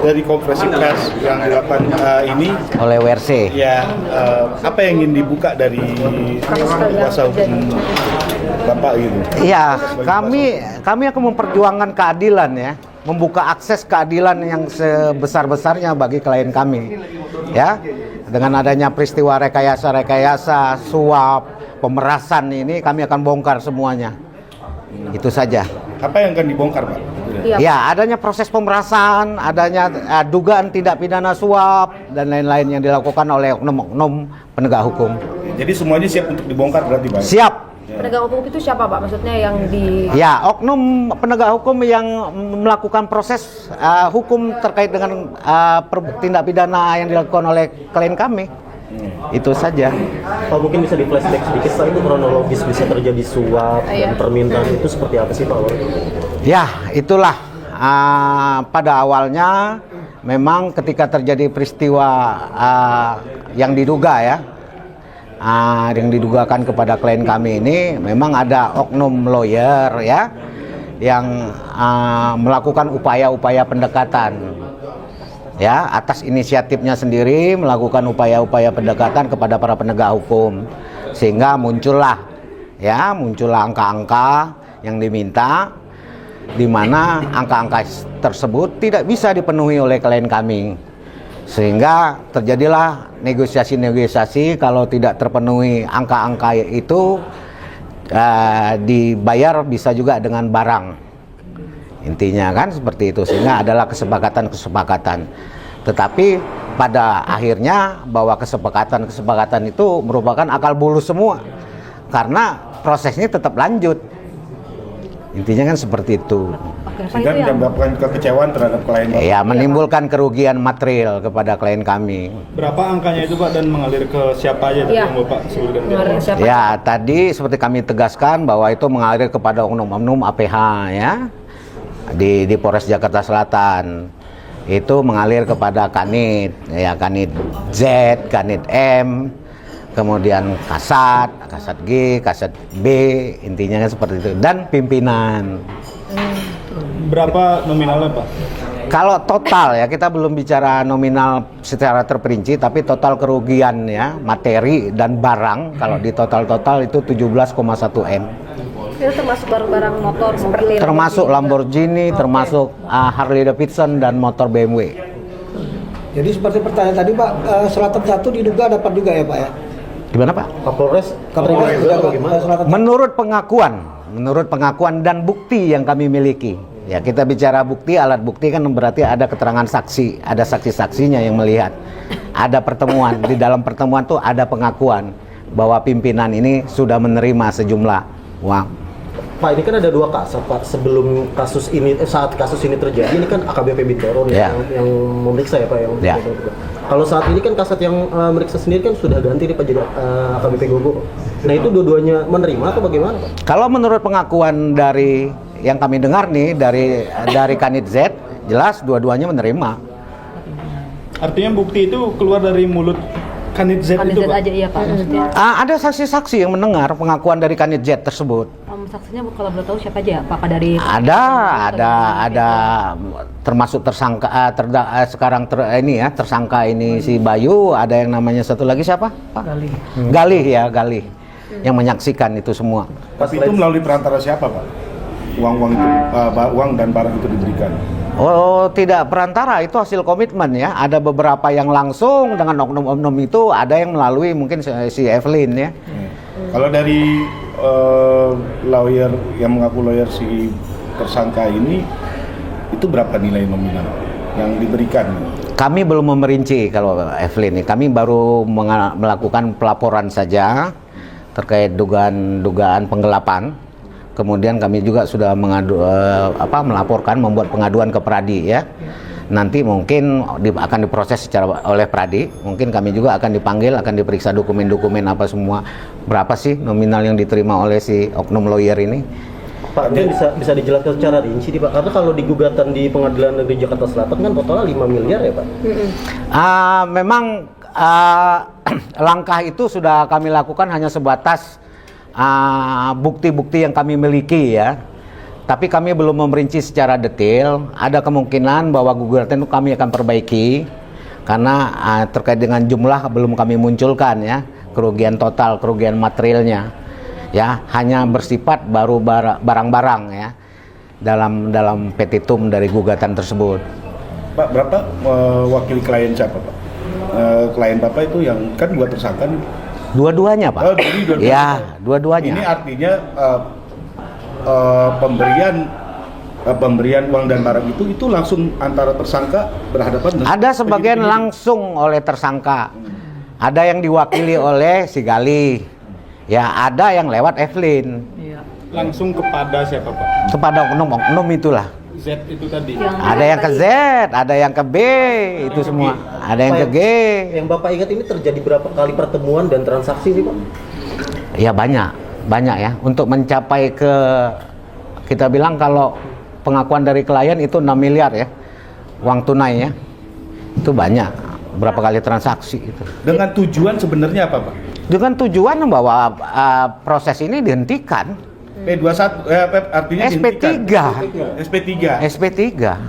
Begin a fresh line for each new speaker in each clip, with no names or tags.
dari konferensi pers yang dilakukan ini
oleh WRC.
ya, apa yang ingin dibuka dari kuasa hukum Bapak gitu?
Iya, kami akan memperjuangkan keadilan ya, membuka akses keadilan yang sebesar-besarnya bagi klien kami. Ya, dengan adanya peristiwa rekayasa, suap, pemerasan ini kami akan bongkar semuanya. Itu saja.
Apa yang akan dibongkar, Pak?
Ya, adanya proses pemerasan, adanya dugaan tindak pidana suap dan lain-lain yang dilakukan oleh oknum-oknum penegak hukum.
Jadi semuanya siap untuk dibongkar berarti, Pak?
Siap.
Penegak hukum itu siapa, Pak? Maksudnya yang di...
Ya, oknum penegak hukum yang melakukan proses hukum terkait dengan tindak pidana yang dilakukan oleh klien kami. Itu saja.
Pak, mungkin bisa di flashback sedikit, Pak, itu kronologis bisa terjadi suap dan permintaan itu seperti apa sih, Pak?
Ya, itulah pada awalnya memang ketika terjadi peristiwa yang diduga ya, yang didugakan kepada klien kami ini, memang ada oknum lawyer ya yang melakukan upaya-upaya pendekatan ya, atas inisiatifnya sendiri melakukan upaya-upaya pendekatan kepada para penegak hukum, sehingga muncullah angka-angka yang diminta, di mana angka-angka tersebut tidak bisa dipenuhi oleh klien kami, sehingga terjadilah negosiasi-negosiasi. Kalau tidak terpenuhi angka-angka itu dibayar bisa juga dengan barang. Intinya kan seperti itu, sehingga adalah kesepakatan. Tetapi pada akhirnya bahwa kesepakatan itu merupakan akal bulus semua, karena prosesnya tetap lanjut. Intinya kan seperti itu.
Sehingga menyebabkan kekecewaan terhadap klien.
Ya, menimbulkan kerugian material kepada klien kami.
Berapa angkanya itu, Pak, dan mengalir ke siapa aja yang Bapak sebutkan?
Ya, tadi seperti kami tegaskan bahwa itu mengalir kepada oknum-oknum APH ya. Di Polres Jakarta Selatan itu mengalir kepada Kanit ya, Kanit Z, Kanit M, kemudian Kasat G, Kasat B, intinya kan seperti itu, dan pimpinan.
Berapa nominalnya, Pak?
Kalau total ya, kita belum bicara nominal secara terperinci, tapi total kerugian ya, materi dan barang kalau di total itu 17,1 M.
Itu termasuk barang-barang motor seperti
termasuk Lamborghini, termasuk Harley Davidson dan motor BMW.
Jadi seperti pertanyaan tadi, Pak, Selatan 1 diduga dapat juga ya, Pak ya?
Gimana, Pak?
Kapolres
Menurut pengakuan dan bukti yang kami miliki. Ya, kita bicara bukti, alat bukti kan berarti ada keterangan saksi, ada saksi-saksinya yang melihat. Ada pertemuan, di dalam pertemuan tuh ada pengakuan bahwa pimpinan ini sudah menerima sejumlah uang.
Pak, ini kan ada dua kasus, Pak. Sebelum kasus ini, saat kasus ini terjadi, ini kan AKBP Bintoro yang memeriksa ya, Pak. Kalau saat ini kan kasat yang meriksa sendiri kan sudah ganti nih, Pak, jadi AKBP Gogo. Nah, itu dua-duanya menerima atau bagaimana, Pak?
Kalau menurut pengakuan dari yang kami dengar nih dari Kanit Z, jelas dua-duanya menerima.
Artinya bukti itu keluar dari mulut Kanit Z itu, Pak?
aja, iya, Pak. Maksudnya
Ada saksi-saksi yang mendengar pengakuan dari Kanit Z tersebut.
saksinya kalau boleh tahu siapa aja, Pak, dari...
Ada termasuk tersangka tersangka ini si Bayu, ada yang namanya satu lagi siapa, Pak? Galih yang menyaksikan itu semua.
Tapi itu melalui perantara siapa, Pak? Uang dan barang itu diberikan.
Oh, tidak perantara, itu hasil komitmen ya. Ada beberapa yang langsung dengan oknum-oknum itu, ada yang melalui mungkin si Evelyn ya.
Kalau dari lawyer yang mengaku lawyer si tersangka ini, itu berapa nilai nominal yang diberikan?
Kami belum memerinci kalau Evelyn ini. Kami baru melakukan pelaporan saja terkait dugaan penggelapan. Kemudian kami juga sudah melaporkan, membuat pengaduan ke Pradi ya. Nanti mungkin akan diproses oleh Pradi. Mungkin kami juga akan dipanggil, akan diperiksa dokumen-dokumen apa semua. Berapa sih nominal yang diterima oleh si oknum lawyer ini?
Pak, itu bisa dijelaskan secara rinci, Pak. Karena kalau di gugatan di Pengadilan Negeri Jakarta Selatan kan totalnya 5 miliar ya, Pak.
Memang langkah itu sudah kami lakukan hanya sebatas bukti-bukti yang kami miliki ya. Tapi kami belum memperinci secara detail. Ada kemungkinan bahwa gugatan itu kami akan perbaiki karena terkait dengan jumlah belum kami munculkan ya, kerugian total, kerugian materialnya. Ya, hanya bersifat baru barang-barang ya dalam petitum dari gugatan tersebut.
Pak, berapa wakil klien siapa, Pak? Klien Bapak itu yang kan dua tersangka nih.
Dua-duanya, Pak.
Oh, jadi dua-duanya.
Ya, dua-duanya.
Ini artinya pemberian uang dan barang itu langsung antara tersangka berhadapan dengan
Ada sebagian langsung oleh tersangka. Ada yang diwakili oleh si Gali. Ya, ada yang lewat Evelyn.
Langsung kepada siapa Pak?
Kepada oknum itulah.
Z itu tadi.
Ada yang ke Z, ada yang ke B, itu semua. Ada yang ke G.
Yang Bapak ingat ini terjadi berapa kali pertemuan dan transaksi nih Pak?
Ya banyak ya. Untuk mencapai ke, kita bilang kalau pengakuan dari klien itu 6 miliar ya, uang tunai ya. Itu banyak, berapa kali transaksi itu.
dengan tujuan sebenarnya apa, Pak?
Dengan tujuan bahwa proses ini dihentikan.
P21 artinya
SP3.
SP3.
SP3.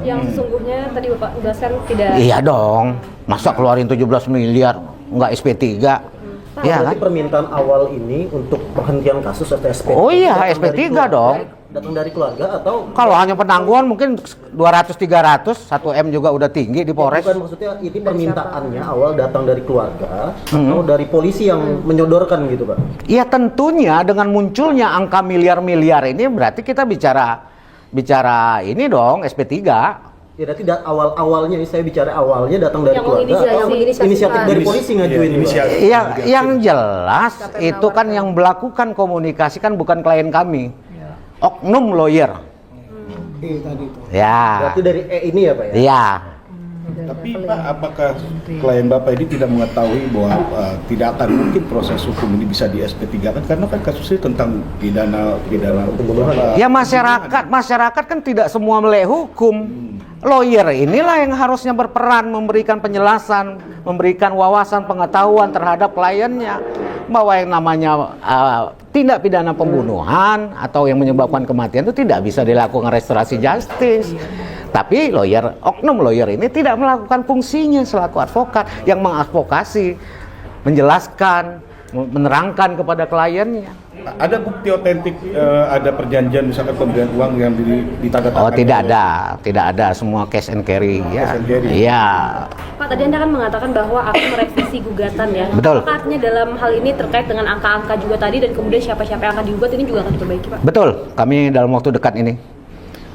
Yang sesungguhnya tadi Bapak jelaskan tidak.
Iya dong. Masa keluarin 17 miliar nggak SP3? Ya
Berarti
kan?
permintaan awal ini untuk penghentian kasus atau SP3?
Oh iya,
datang dari
SP3
keluarga-
dong.
Datang dari keluarga atau?
Kalau hanya penangguhan mungkin 200-300, 1M juga udah tinggi di Polres.
Bukan, maksudnya ini permintaannya awal datang dari keluarga atau dari polisi yang menyodorkan gitu Pak?
Iya tentunya dengan munculnya angka miliar-miliar ini berarti kita bicara ini dong SP3.
Ya berarti awalnya saya bicara awalnya datang dari
Yang
keluarga atau
inisiasi-
inisiatif dari polisi ngajuin ini, Pak?
Iya, yang jelas itu kan yang melakukan komunikasi kan bukan klien kami. Oknum lawyer.
Tadi itu.
Ya.
Berarti dari ini ya Pak ya?
Iya.
Tapi Pak, apakah klien Bapak ini tidak mengetahui bahwa tidak akan mungkin proses hukum ini bisa di SP3 kan? Karena kan kasusnya tentang pidana
Pembunuhan.
Ya masyarakat kan tidak semua melek hukum. Lawyer inilah yang harusnya berperan memberikan penjelasan, memberikan wawasan pengetahuan terhadap kliennya bahwa yang namanya tindak pidana pembunuhan atau yang menyebabkan kematian itu tidak bisa dilakukan restorasi justice. Tapi oknum lawyer ini tidak melakukan fungsinya selaku advokat yang mengadvokasi, menjelaskan, menerangkan kepada kliennya.
Ada bukti otentik, ada perjanjian misalkan pemberian uang yang ditandatangani?
Oh tidak ada semua cash and carry ya.
Cash and carry.
Iya.
Pak, tadi Anda kan mengatakan bahwa akan merevisi gugatan ya.
Betul.
Apakah artinya dalam hal ini terkait dengan angka-angka juga tadi dan kemudian siapa-siapa yang akan digugat ini juga akan diperbaiki, Pak?
Betul, kami dalam waktu dekat ini.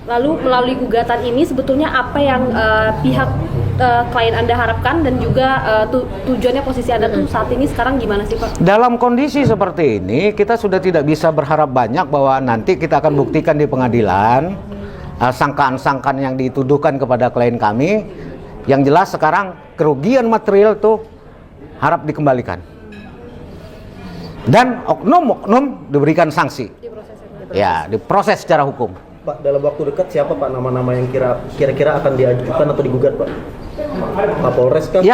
Lalu melalui gugatan ini sebetulnya apa yang pihak klien Anda harapkan dan juga tujuannya posisi Anda tuh saat ini sekarang gimana sih Pak?
Dalam kondisi seperti ini kita sudah tidak bisa berharap banyak bahwa nanti kita akan buktikan di pengadilan sangkaan-sangkaan yang dituduhkan kepada klien kami. Yang jelas sekarang kerugian material tuh harap dikembalikan. Dan oknum-oknum diberikan sanksi. Ya, diproses secara hukum.
Pak, dalam waktu dekat siapa Pak nama-nama yang kira-kira akan diajukan atau digugat Pak? Kapolres kan?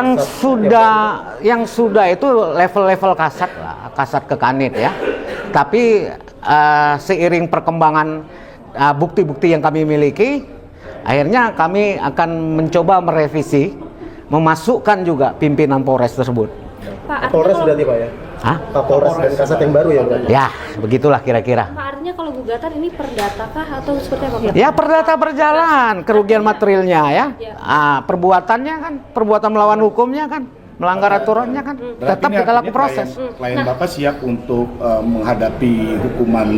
Yang sudah itu level-level kasat lah, kasat ke kanit ya. Tapi seiring perkembangan bukti-bukti yang kami miliki, akhirnya kami akan mencoba merevisi, memasukkan juga pimpinan Polres tersebut.
Pak,
Kapolres berarti Pak ya?
Hah?
Kapolres dan kasat yang baru ya Pak?
Ya, begitulah kira-kira.
Pak, artinya kalau gugatan ini perdata kah atau seperti apa?
Ya perdata berjalan, kerugian materialnya ya. Perbuatannya kan, perbuatan melawan hukumnya kan, melanggar aturannya kan, tetap kita lakukan proses.
Klien Bapak siap untuk menghadapi hukuman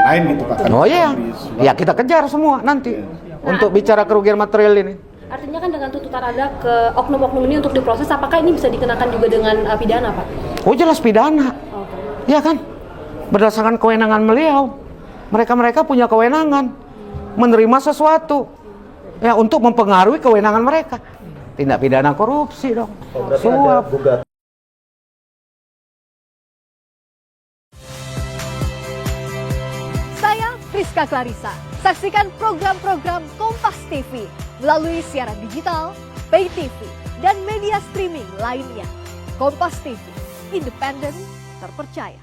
lain gitu Pak?
Oh iya, ya kita kejar semua nanti untuk bicara kerugian material ini.
Artinya kan dengan tuntutan Anda ke oknum-oknum ini untuk diproses, apakah ini bisa dikenakan juga dengan pidana Pak?
Oh jelas pidana, ya kan? Berdasarkan kewenangan beliau, mereka punya kewenangan menerima sesuatu ya untuk mempengaruhi kewenangan mereka. Tindak pidana korupsi dong.
Oh, berarti
Suap.
ada gugatan.
Saya Friska Clarissa. Saksikan program-program Kompas TV melalui siaran digital, pay TV, dan media streaming lainnya. Kompas TV, independen, terpercaya.